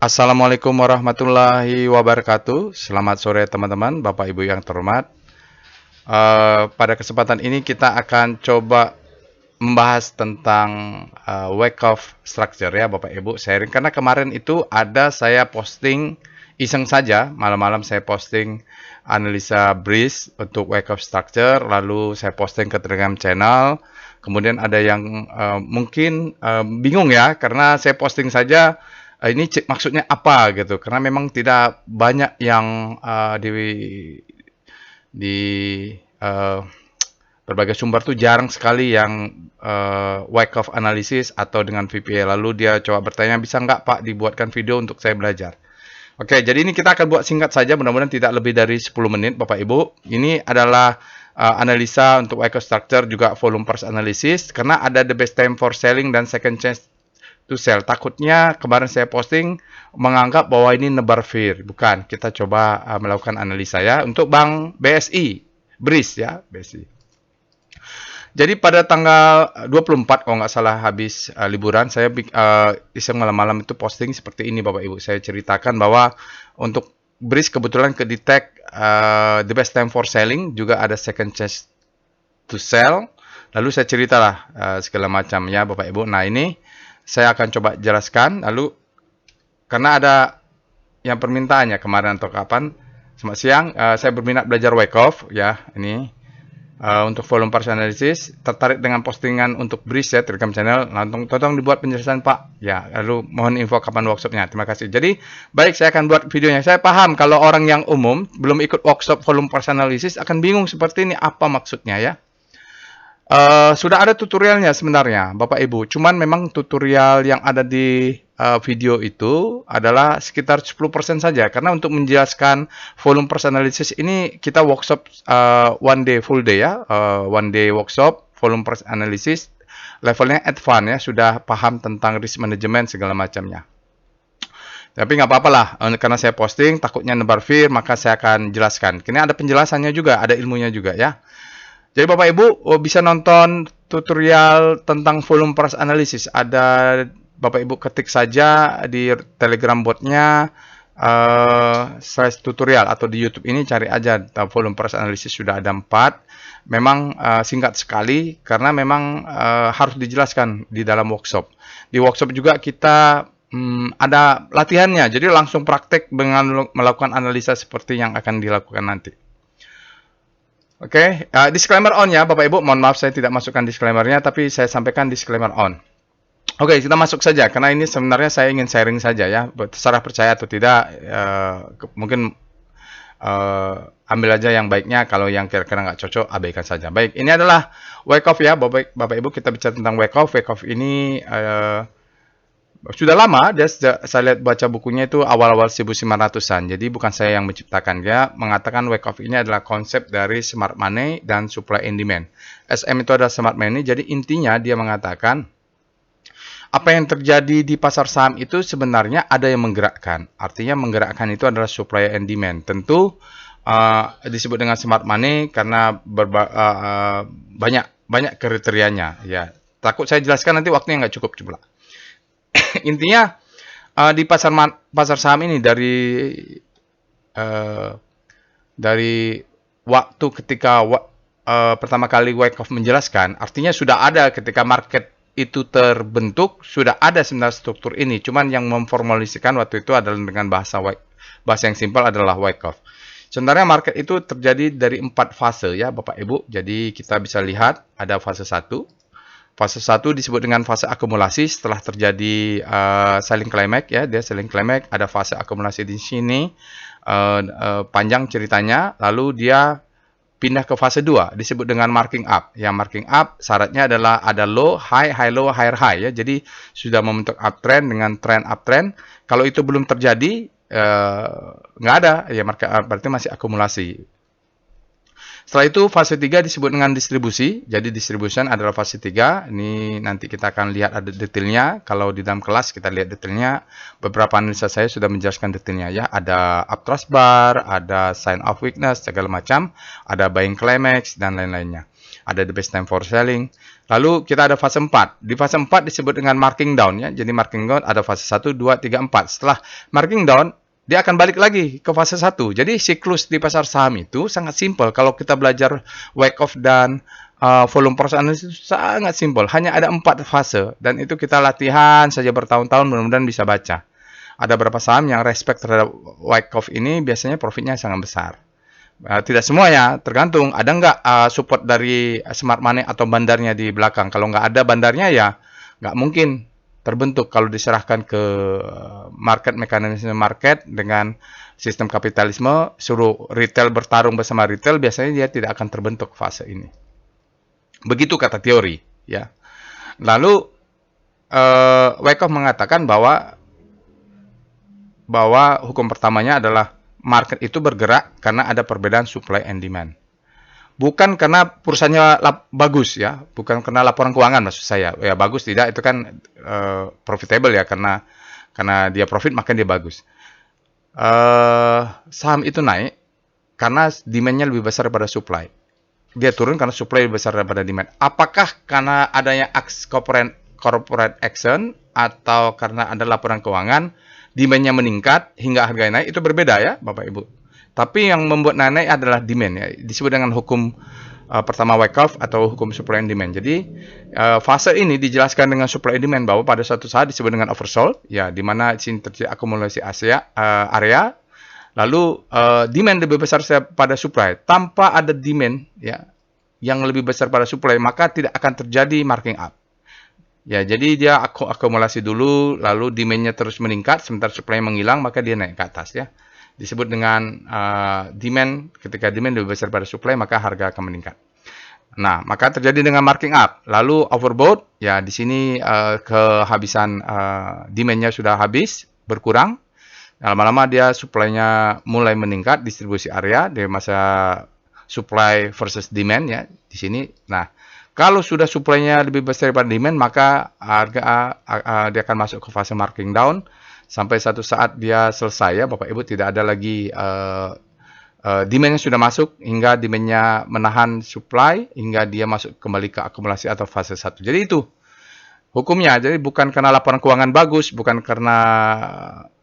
Assalamualaikum warahmatullahi wabarakatuh. Selamat sore teman-teman, Bapak Ibu yang terhormat. Pada kesempatan ini kita akan coba membahas tentang Wyckoff structure ya Bapak Ibu. Sharing karena kemarin itu ada saya posting iseng saja, malam-malam saya posting analisa breeze untuk Wyckoff structure, lalu saya posting ke Telegram channel. Kemudian ada yang mungkin bingung ya, karena saya posting saja ini maksudnya apa gitu, karena memang tidak banyak yang di berbagai sumber tuh jarang sekali yang Wyckoff analysis atau dengan VPA. Lalu dia coba bertanya, bisa nggak Pak dibuatkan video untuk saya belajar? Oke, jadi ini kita akan buat singkat saja, mudah-mudahan tidak lebih dari 10 menit Bapak Ibu. Ini adalah analisa untuk Wyckoff structure, juga volume price analysis, karena ada the best time for selling dan second chance to sell. Takutnya kemarin saya posting menganggap bahwa ini nebar fear. Bukan, kita coba melakukan analisa ya. Untuk Bank BSI, BRIS ya, BSI. Jadi pada tanggal 24 kalau nggak salah habis liburan, saya iseng malam-malam itu posting seperti ini Bapak Ibu. Saya ceritakan bahwa untuk BRIS kebetulan ke detect the best time for selling, juga ada second chance to sell. Lalu saya ceritalah segala macam ya Bapak Ibu. Nah ini saya akan coba jelaskan, lalu karena ada yang permintaannya kemarin atau kapan, selamat siang, saya berminat belajar Wyckoff ya, ini untuk volume price analysis, tertarik dengan postingan untuk BRIS ya, Telegram channel, langsung tolong dibuat penjelasan Pak, ya, lalu mohon info kapan workshopnya, terima kasih. Jadi, baik, saya akan buat videonya. Saya paham kalau orang yang umum belum ikut workshop volume price analysis akan bingung seperti ini, apa maksudnya ya. Sudah ada tutorialnya sebenarnya, Bapak Ibu. Cuman memang tutorial yang ada di video itu adalah sekitar 10% saja. Karena untuk menjelaskan volume price analysis ini kita workshop one day full day ya, one day workshop volume price analysis. Levelnya advance ya, sudah paham tentang risk management segala macamnya. Tapi nggak apa-apa lah, karena saya posting takutnya nebar fear, maka saya akan jelaskan. Kini ada penjelasannya juga, ada ilmunya juga ya. Jadi Bapak Ibu bisa nonton tutorial tentang volume price analysis. Ada Bapak Ibu ketik saja di Telegram botnya slash tutorial, atau di YouTube ini cari aja volume price analysis, sudah ada 4. Memang singkat sekali karena memang harus dijelaskan di dalam workshop. Di workshop juga kita ada latihannya, jadi langsung praktek dengan melakukan analisa seperti yang akan dilakukan nanti. Oke, disclaimer on ya Bapak Ibu, mohon maaf saya tidak masukkan disclaimernya, tapi saya sampaikan disclaimer on. Oke, kita masuk saja, karena ini sebenarnya saya ingin sharing saja ya, terserah percaya atau tidak, mungkin ambil aja yang baiknya, kalau yang kira-kira nggak cocok, abaikan saja. Baik, ini adalah Wyckoff ya, Bapak Ibu, kita bicara tentang Wyckoff. Wyckoff ini sudah lama, saya lihat baca bukunya itu awal-awal 1900-an. Jadi bukan saya yang menciptakan. Dia mengatakan Wyckoff ini adalah konsep dari smart money dan supply and demand. SM itu adalah smart money. Jadi intinya dia mengatakan apa yang terjadi di pasar saham itu sebenarnya ada yang menggerakkan. Artinya menggerakkan itu adalah supply and demand. Tentu disebut dengan smart money karena banyak kriterianya. Ya, takut saya jelaskan nanti waktunya nggak cukup coba. Intinya di pasar saham ini dari waktu ketika pertama kali Wyckoff menjelaskan, artinya sudah ada ketika market itu terbentuk, sudah ada sebenarnya struktur ini. Cuman yang memformulasikan waktu itu adalah dengan bahasa yang simpel adalah Wyckoff. Sebenarnya market itu terjadi dari 4 fase ya Bapak Ibu. Jadi kita bisa lihat ada fase 1. Fase 1 disebut dengan fase akumulasi setelah terjadi selling climax ya, dia selling climax, ada fase akumulasi di sini, panjang ceritanya, lalu dia pindah ke fase 2 disebut dengan marking up. Yang marking up syaratnya adalah ada low, high, high low, higher high ya. Jadi sudah membentuk uptrend dengan trend uptrend. Kalau itu belum terjadi nggak ada ya, market up berarti masih akumulasi. Setelah itu fase 3 disebut dengan distribusi. Jadi distribution adalah fase 3. Ini nanti kita akan lihat ada detailnya. Kalau di dalam kelas kita lihat detailnya. Beberapa analisa saya sudah menjelaskan detailnya ya. Ada uptrust bar, ada sign of weakness, segala macam. Ada buying climax dan lain-lainnya. ada the best time for selling. Lalu kita ada fase 4. Di fase 4 disebut dengan marking down ya. Jadi marking down ada fase 1, 2, 3, 4. Setelah marking down, dia akan balik lagi ke fase 1. Jadi siklus di pasar saham itu sangat simpel. Kalau kita belajar Wyckoff dan volume price analysis itu sangat simpel. Hanya ada 4 fase dan itu kita latihan saja bertahun-tahun, mudah-mudahan bisa baca. Ada beberapa saham yang respect terhadap Wyckoff ini biasanya profitnya sangat besar. Tidak semuanya, tergantung ada nggak support dari smart money atau bandarnya di belakang. Kalau nggak ada bandarnya ya nggak mungkin terbentuk. Kalau diserahkan ke market, mekanisme market dengan sistem kapitalisme, suruh retail bertarung bersama retail, biasanya dia tidak akan terbentuk fase ini. Begitu kata teori ya. Lalu Wyckoff mengatakan bahwa hukum pertamanya adalah market itu bergerak karena ada perbedaan supply and demand. Bukan karena perusahaannya bagus ya, bukan karena laporan keuangan maksud saya. Ya bagus tidak, itu kan profitable ya, karena dia profit maka dia bagus. Saham itu naik karena demand-nya lebih besar daripada supply. Dia turun karena supply lebih besar daripada demand. Apakah karena adanya corporate action atau karena ada laporan keuangan demand-nya meningkat hingga harga naik, itu berbeda ya Bapak Ibu. Tapi yang membuat naik adalah demand ya. Disebut dengan hukum pertama Wyckoff atau hukum supply and demand. Jadi fase ini dijelaskan dengan supply and demand bahwa pada suatu saat disebut dengan oversold ya, di mana sini terjadi akumulasi area. Lalu demand lebih besar pada supply. Tanpa ada demand ya yang lebih besar pada supply, maka tidak akan terjadi marking up. Ya, jadi dia akumulasi dulu, lalu demand-nya terus meningkat, sementara supply menghilang, maka dia naik ke atas ya. Disebut dengan demand, ketika demand lebih besar pada supply, maka harga akan meningkat. Nah, maka terjadi dengan marking up. Lalu overbought, ya di sini kehabisan demand-nya sudah habis, berkurang. Lama-lama dia supply-nya mulai meningkat, distribusi area, dari masa supply versus demand ya, di sini. Nah, kalau sudah supply-nya lebih besar daripada demand, maka harga dia akan masuk ke fase marking down sampai satu saat dia selesai ya Bapak Ibu, tidak ada lagi demand-nya sudah masuk hingga demand-nya menahan supply hingga dia masuk kembali ke akumulasi atau fase 1. Jadi itu hukumnya. Jadi bukan karena laporan keuangan bagus, bukan karena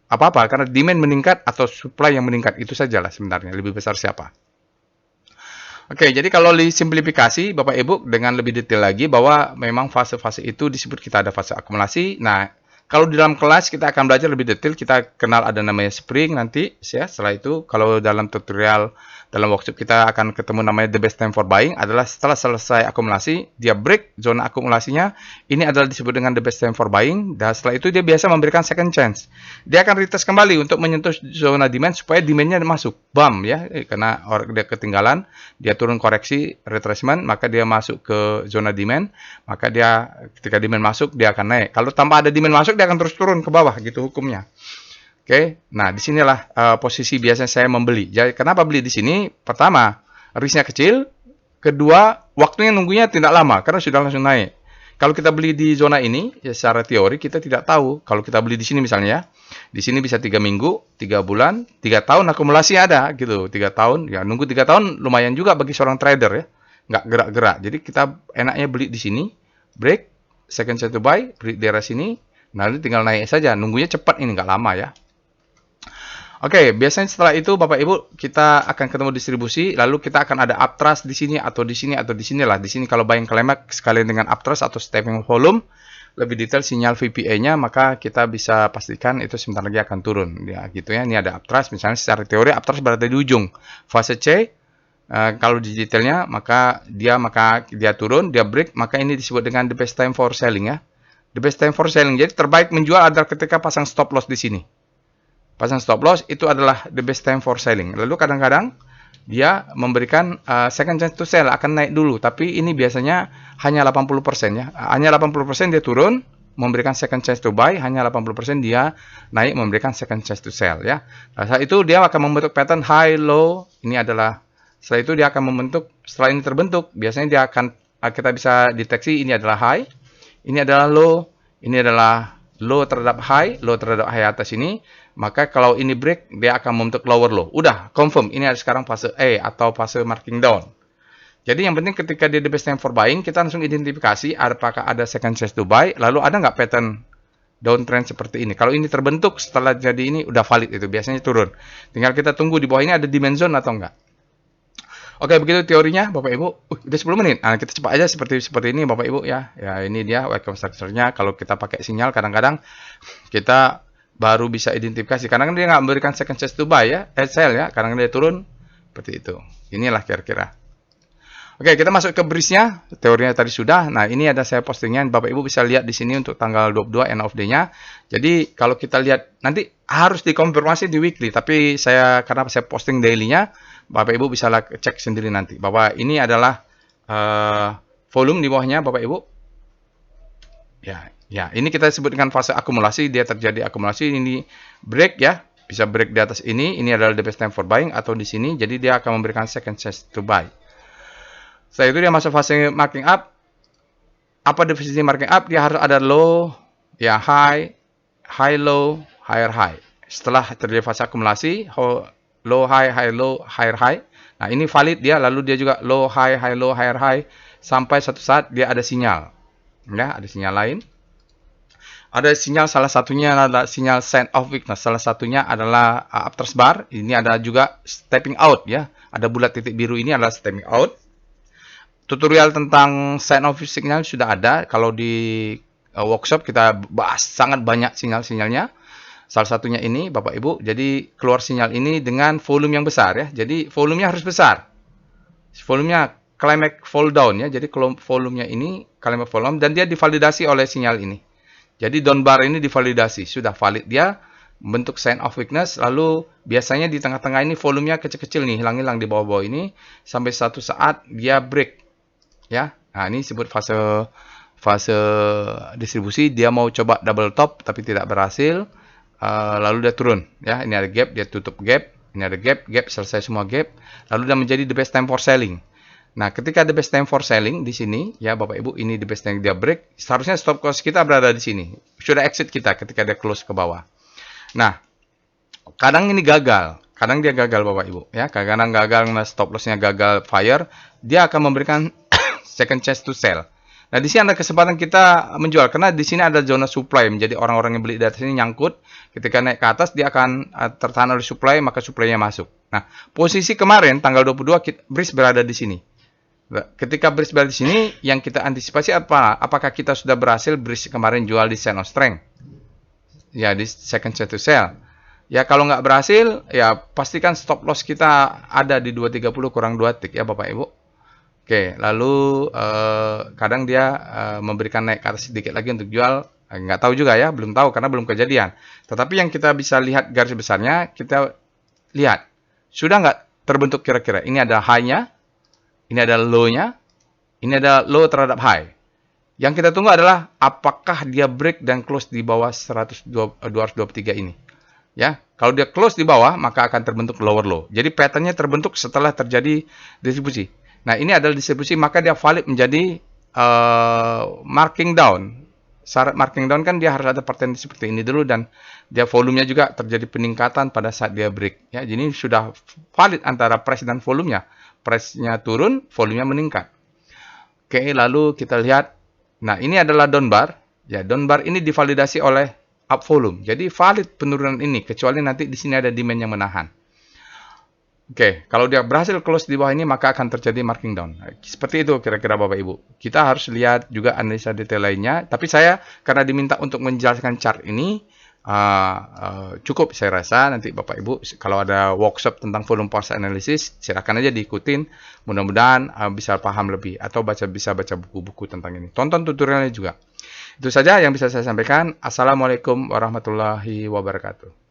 apa-apa, karena demand meningkat atau supply yang meningkat, itu sajalah sebenarnya, lebih besar siapa. Oke, jadi kalau disimplifikasi Bapak Ibu dengan lebih detail lagi bahwa memang fase-fase itu disebut kita ada fase akumulasi. Nah, kalau di dalam kelas kita akan belajar lebih detail, kita kenal ada namanya spring nanti ya. Setelah itu kalau dalam tutorial dalam workshop kita akan ketemu namanya the best time for buying, adalah setelah selesai akumulasi dia break zona akumulasinya, ini adalah disebut dengan the best time for buying. Dan setelah itu dia biasa memberikan second chance, dia akan retest kembali untuk menyentuh zona demand supaya demandnya masuk bam ya, karena dia ketinggalan, dia turun koreksi retracement, maka dia masuk ke zona demand, maka dia ketika demand masuk dia akan naik. Kalau tanpa ada demand masuk dia akan terus turun ke bawah, gitu hukumnya. Oke, nah disinilah posisi biasanya saya membeli. Jadi kenapa beli di sini? Pertama, risknya kecil. Kedua, waktunya nunggunya tidak lama karena sudah langsung naik. Kalau kita beli di zona ini, ya secara teori kita tidak tahu. Kalau kita beli di sini misalnya ya, di sini bisa 3 minggu, 3 bulan, 3 tahun akumulasi ada gitu. 3 tahun, ya nunggu 3 tahun lumayan juga bagi seorang trader ya. Nggak gerak-gerak. Jadi kita enaknya beli di sini, break, second chance to buy, beli di daerah sini, nanti tinggal naik saja. Nunggunya cepat ini, nggak lama ya. Oke, biasanya setelah itu Bapak Ibu kita akan ketemu distribusi, lalu kita akan ada uptrust di sini atau di sini atau di sinilah. Di sini kalau buying climax sekalian dengan uptrust atau stepping volume, lebih detail sinyal VPA-nya, maka kita bisa pastikan itu sebentar lagi akan turun. Ya, gitu ya. Ini ada uptrust, misalnya secara teori uptrust berada di ujung. Fase C, kalau di detailnya maka dia turun, dia break, maka ini disebut dengan the best time for selling ya. The best time for selling. Jadi terbaik menjual adalah ketika pasang stop loss di sini. Pasang stop loss itu adalah the best time for selling. Lalu kadang-kadang dia memberikan second chance to sell, akan naik dulu. Tapi ini biasanya hanya 80% ya. Hanya 80% dia turun, memberikan second chance to buy. Hanya 80% dia naik, memberikan second chance to sell ya. Nah, saat itu dia akan membentuk pattern high, low. Ini adalah, setelah itu dia akan membentuk, setelah ini terbentuk, biasanya dia akan, kita bisa deteksi ini adalah high, ini adalah low, ini adalah low terhadap high atas ini. Maka kalau ini break, dia akan membentuk lower low. Udah, confirm. Ini ada sekarang fase E atau fase marking down. Jadi yang penting ketika dia the best time for buying, kita langsung identifikasi apakah ada second chance to buy, lalu ada nggak pattern downtrend seperti ini. Kalau ini terbentuk setelah jadi ini udah valid, itu biasanya turun. Tinggal kita tunggu di bawah ini ada demand zone atau enggak. Oke, begitu teorinya Bapak Ibu. Udah 10 menit. Nah, kita cepat aja seperti ini Bapak Ibu ya. Ya, ini dia welcome structure-nya. Kalau kita pakai sinyal kadang-kadang kita baru bisa identifikasi. Kadang-kadang dia nggak memberikan second chance to buy ya, sell ya. Kadang-kadang dia turun seperti itu. Inilah kira-kira. Oke, kita masuk ke bridge-nya. Teorinya tadi sudah. Nah, ini ada saya postingnya. Bapak Ibu bisa lihat di sini untuk tanggal 22 end of day-nya. Jadi, kalau kita lihat nanti harus dikonfirmasi di weekly, tapi karena saya posting daily-nya, Bapak Ibu bisa cek sendiri nanti bahwa ini adalah volume di bawahnya Bapak Ibu. Ya, ini kita sebut dengan fase akumulasi. Dia terjadi akumulasi, ini break ya. Bisa break di atas ini. Ini adalah the best time for buying atau di sini. Jadi dia akan memberikan second chance to buy. Setelah itu dia masuk fase marking up. Apa definisi marking up? Dia harus ada low, ya high, high low, higher high. Setelah terjadi fase akumulasi, low high, high low, higher high. Nah, ini valid dia, lalu dia juga low high, high low, higher high sampai suatu saat dia ada sinyal. Ya, ada sinyal lain. Ada sinyal, salah satunya adalah sinyal sign of weakness. Salah satunya adalah after bar. Ini ada juga stepping out ya. Ada bulat titik biru ini adalah stepping out. Tutorial tentang sign of signal sudah ada. Kalau di workshop kita bahas sangat banyak sinyal-sinyalnya. Salah satunya ini Bapak Ibu. Jadi keluar sinyal ini dengan volume yang besar ya. Jadi volumenya harus besar. Volumenya climax fall down ya. Jadi volumenya ini climax fall down dan dia divalidasi oleh sinyal ini. Jadi down bar ini divalidasi. Sudah valid dia bentuk sign of weakness. Lalu biasanya di tengah-tengah ini volumenya kecil-kecil nih. Hilang-hilang di bawah-bawah ini. Sampai satu saat dia break. Ya, nah ini disebut fase distribusi. Dia mau coba double top tapi tidak berhasil, lalu dia turun ya. Ini ada gap, dia tutup gap. Ini ada gap, selesai semua gap, lalu dia menjadi the best time for selling. Nah, ketika the best time for selling di sini ya Bapak Ibu, ini the best time dia break, seharusnya stop loss kita berada di sini, sudah exit kita ketika dia close ke bawah. Nah, kadang ini gagal, kadang dia gagal Bapak Ibu ya. Kadang gagal karena stop lossnya gagal fire, dia akan memberikan second chance to sell. Nah, di sini ada kesempatan kita menjual karena di sini ada zona supply. Menjadi orang-orang yang beli di atas ini nyangkut. Ketika naik ke atas dia akan tertahan oleh supply, maka supply-nya masuk. Nah, posisi kemarin tanggal 22 bridge berada di sini. Ketika bridge berada di sini, yang kita antisipasi apa? Apakah kita sudah berhasil bridge kemarin jual di sign of strength? Ya, di second chance to sell. Ya, kalau nggak berhasil, ya pastikan stop loss kita ada di 230 kurang 2 tick ya Bapak Ibu. Oke, lalu kadang dia memberikan naik ke atas sedikit lagi untuk jual. Nggak tahu juga ya, belum tahu karena belum kejadian. Tetapi yang kita bisa lihat garis besarnya, kita lihat. Sudah nggak terbentuk kira-kira? Ini ada high-nya, ini ada low-nya, ini ada low terhadap high. Yang kita tunggu adalah apakah dia break dan close di bawah 223 ini. Ya, kalau dia close di bawah, maka akan terbentuk lower low. Jadi pattern-nya terbentuk setelah terjadi distribusi. Nah, ini adalah distribusi, maka dia valid menjadi marking down. Syarat marking down kan dia harus ada pattern seperti ini dulu dan dia volumenya juga terjadi peningkatan pada saat dia break. Ya, jadi sudah valid antara price dan volumenya. Price-nya turun, volumenya meningkat. Oke, lalu kita lihat. Nah, ini adalah down bar. Ya, down bar ini divalidasi oleh up volume. Jadi valid penurunan ini, kecuali nanti di sini ada demand yang menahan. Oke, kalau dia berhasil close di bawah ini, maka akan terjadi marking down. Seperti itu kira-kira Bapak Ibu. Kita harus lihat juga analisa detail lainnya. Tapi saya, karena diminta untuk menjelaskan chart ini, cukup saya rasa. Nanti Bapak Ibu, kalau ada workshop tentang volume price analysis, silakan aja diikutin. Mudah-mudahan bisa paham lebih. Atau bisa baca buku-buku tentang ini. Tonton tutorialnya juga. Itu saja yang bisa saya sampaikan. Assalamualaikum warahmatullahi wabarakatuh.